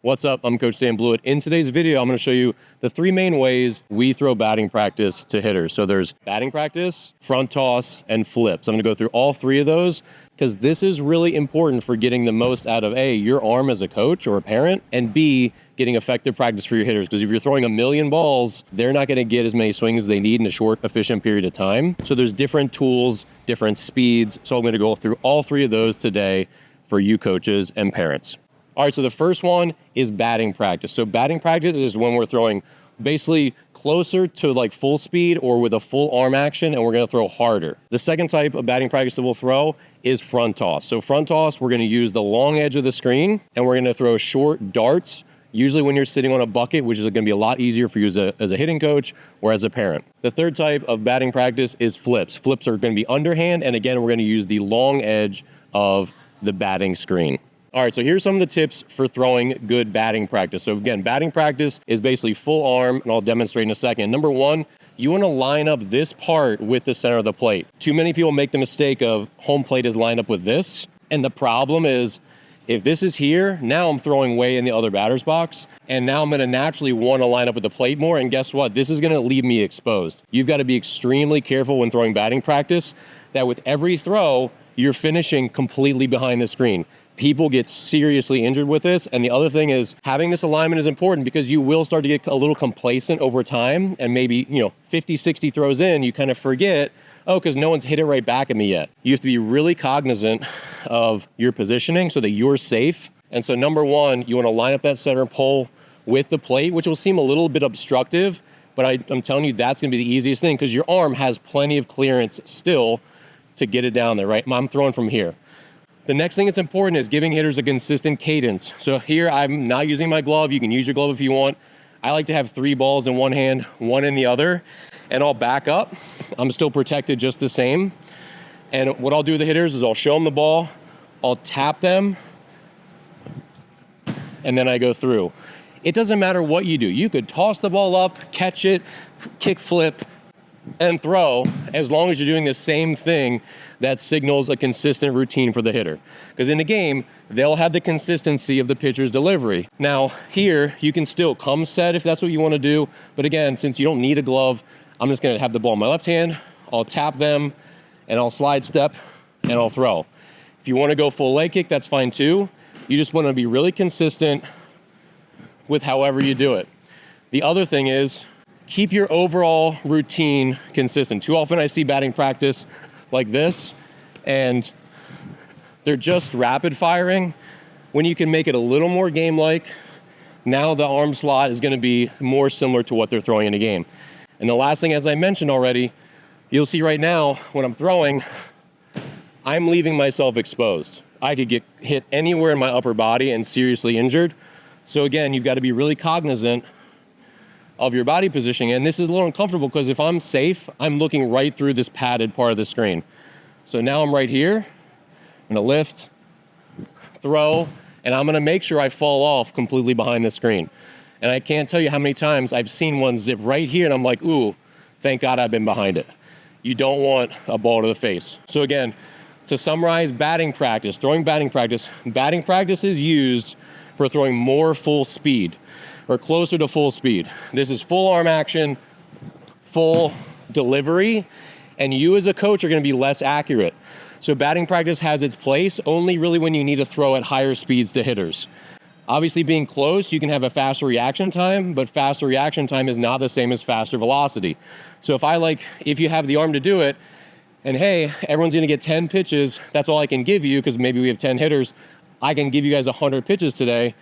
What's up? I'm Coach Dan Blewett. In today's video, I'm going to show you the 3 main ways we throw batting practice to hitters. So there's batting practice, front toss, and flips. I'm going to go through all 3 of those because this is really important for getting the most out of A, your arm as a coach or a parent, and B, getting effective practice for your hitters. Because if you're throwing a million balls, they're not going to get as many swings as they need in a short, efficient period of time. So there's different tools, different speeds. So I'm going to go through all 3 of those today for you coaches and parents. All right, so the first one is batting practice. So batting practice is when we're throwing basically closer to like full speed or with a full arm action, and we're gonna throw harder. The second type of batting practice that we'll throw is front toss. So front toss, we're gonna use the long edge of the screen, and we're gonna throw short darts, usually when you're sitting on a bucket, which is gonna be a lot easier for you as a hitting coach or as a parent. The third type of batting practice is flips. Flips are gonna be underhand, and again, we're gonna use the long edge of the batting screen. All right, so here's some of the tips for throwing good batting practice. So again, batting practice is basically full arm, and I'll demonstrate in a second. Number 1, you want to line up this part with the center of the plate. Too many people make the mistake of home plate is lined up with this, and the problem is if this is here, now I'm throwing way in the other batter's box, and now I'm going to naturally want to line up with the plate more, and guess what? This is going to leave me exposed. You've got to be extremely careful when throwing batting practice that with every throw, you're finishing completely behind the screen. People get seriously injured with this. And the other thing is having this alignment is important because you will start to get a little complacent over time. And maybe, 50, 60 throws in, you kind of forget, because no one's hit it right back at me yet. You have to be really cognizant of your positioning so that you're safe. And so number 1, you want to line up that center pole with the plate, which will seem a little bit obstructive, but I'm telling you, that's going to be the easiest thing because your arm has plenty of clearance still to get it down there, right? I'm throwing from here. The next thing that's important is giving hitters a consistent cadence. So here I'm not using my glove. You can use your glove if you want. I like to have 3 balls in one hand, 1 in the other, and I'll back up. I'm still protected just the same. And what I'll do with the hitters is I'll show them the ball, I'll tap them, and then I go through. It doesn't matter what you do. You could toss the ball up, catch it, kick flip, and throw, as long as you're doing the same thing. That signals a consistent routine for the hitter. Because in a game, they'll have the consistency of the pitcher's delivery. Now, here, you can still come set if that's what you want to do. But again, since you don't need a glove, I'm just going to have the ball in my left hand, I'll tap them, and I'll slide step, and I'll throw. If you want to go full leg kick, that's fine too. You just want to be really consistent with however you do it. The other thing is, keep your overall routine consistent. Too often I see batting practice like this, and they're just rapid firing. When you can make it a little more game-like, now the arm slot is going to be more similar to what they're throwing in a game. And the last thing, as I mentioned already, you'll see right now when I'm throwing, I'm leaving myself exposed. I could get hit anywhere in my upper body and seriously injured. So again, you've got to be really cognizant of your body positioning. And this is a little uncomfortable because if I'm safe, I'm looking right through this padded part of the screen. So now I'm right here. I'm gonna lift, throw, and I'm gonna make sure I fall off completely behind the screen. And I can't tell you how many times I've seen one zip right here and I'm like, ooh, thank God I've been behind it. You don't want a ball to the face. So again, to summarize batting practice, throwing batting practice is used for throwing more full speed, or closer to full speed. This is full arm action, full delivery, and you as a coach are gonna be less accurate. So batting practice has its place only really when you need to throw at higher speeds to hitters. Obviously being close, you can have a faster reaction time, but faster reaction time is not the same as faster velocity. So if you have the arm to do it, and hey, everyone's gonna get 10 pitches, that's all I can give you because maybe we have 10 hitters, I can give you guys 100 pitches today.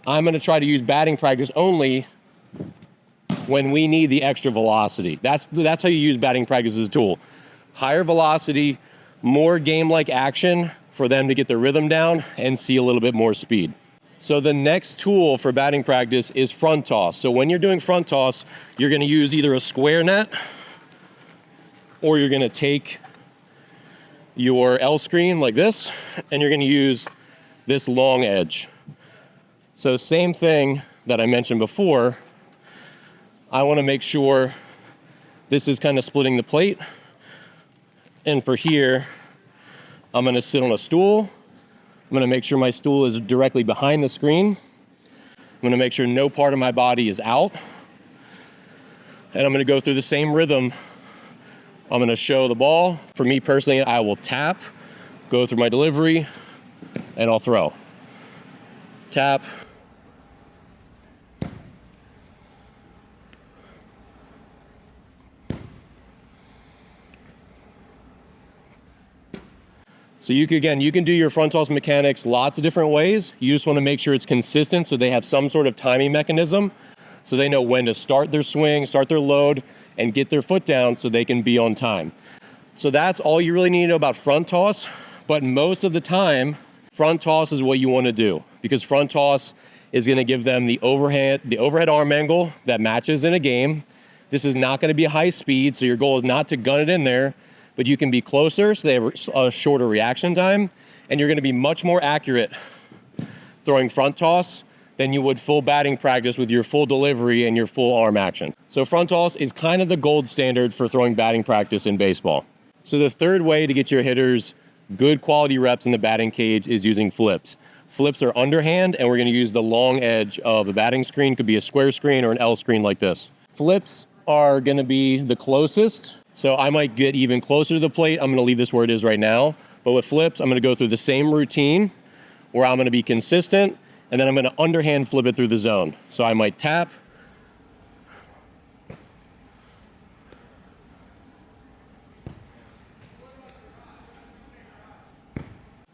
I'm going to try to use batting practice only when we need the extra velocity. That's how you use batting practice as a tool. Higher velocity, more game-like action for them to get their rhythm down and see a little bit more speed. So the next tool for batting practice is front toss. So when you're doing front toss, you're going to use either a square net or you're going to take your L screen like this and you're going to use this long edge. So same thing that I mentioned before, I want to make sure this is kind of splitting the plate. And for here, I'm going to sit on a stool. I'm going to make sure my stool is directly behind the screen. I'm gonna make sure no part of my body is out. And I'm gonna go through the same rhythm. I'm gonna show the ball. For me personally, I will tap, go through my delivery, and I'll throw. Tap. So you can do your front toss mechanics lots of different ways. You just want to make sure it's consistent so they have some sort of timing mechanism so they know when to start their swing, start their load, and get their foot down so they can be on time. So that's all you really need to know about front toss, but most of the time, front toss is what you want to do because front toss is going to give them the overhead arm angle that matches in a game. This is not going to be high speed, so your goal is not to gun it in there, but you can be closer so they have a shorter reaction time, and you're gonna be much more accurate throwing front toss than you would full batting practice with your full delivery and your full arm action. So front toss is kind of the gold standard for throwing batting practice in baseball. So the third way to get your hitters good quality reps in the batting cage is using flips. Flips are underhand, and we're gonna use the long edge of the batting screen. Could be a square screen or an L screen like this. Flips are gonna be the closest. So I might get even closer to the plate. I'm gonna leave this where it is right now. But with flips, I'm gonna go through the same routine where I'm gonna be consistent, and then I'm gonna underhand flip it through the zone. So I might tap.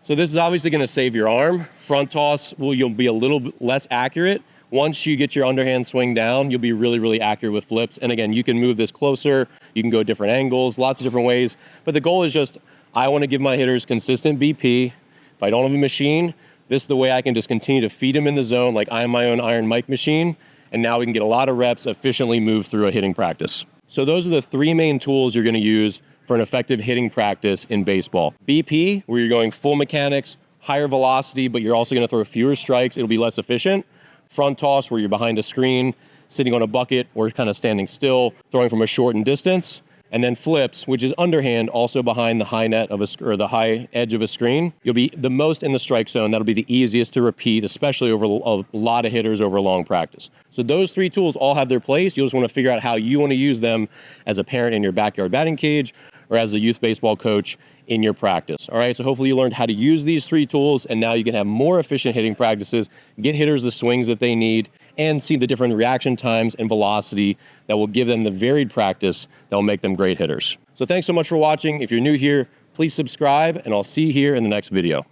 So this is obviously gonna save your arm. Front toss, you'll be a little bit less accurate. Once you get your underhand swing down, you'll be really, really accurate with flips. And again, you can move this closer, you can go different angles, lots of different ways. But the goal is just, I wanna give my hitters consistent BP. If I don't have a machine, this is the way I can just continue to feed them in the zone like I'm my own Iron Mike machine. And now we can get a lot of reps, efficiently move through a hitting practice. So those are the three main tools you're gonna use for an effective hitting practice in baseball. BP, where you're going full mechanics, higher velocity, but you're also gonna throw fewer strikes, it'll be less efficient. Front toss, where you're behind a screen, sitting on a bucket, or kind of standing still, throwing from a shortened distance. And then flips, which is underhand, also behind the high net of or the high edge of a screen. You'll be the most in the strike zone. That'll be the easiest to repeat, especially over a lot of hitters over a long practice. So those three tools all have their place. You'll just want to figure out how you want to use them as a parent in your backyard batting cage or as a youth baseball coach in your practice. All right, so hopefully you learned how to use these three tools, and now you can have more efficient hitting practices, get hitters the swings that they need, and see the different reaction times and velocity that will give them the varied practice that will make them great hitters. So thanks so much for watching. If you're new here, please subscribe, and I'll see you here in the next video.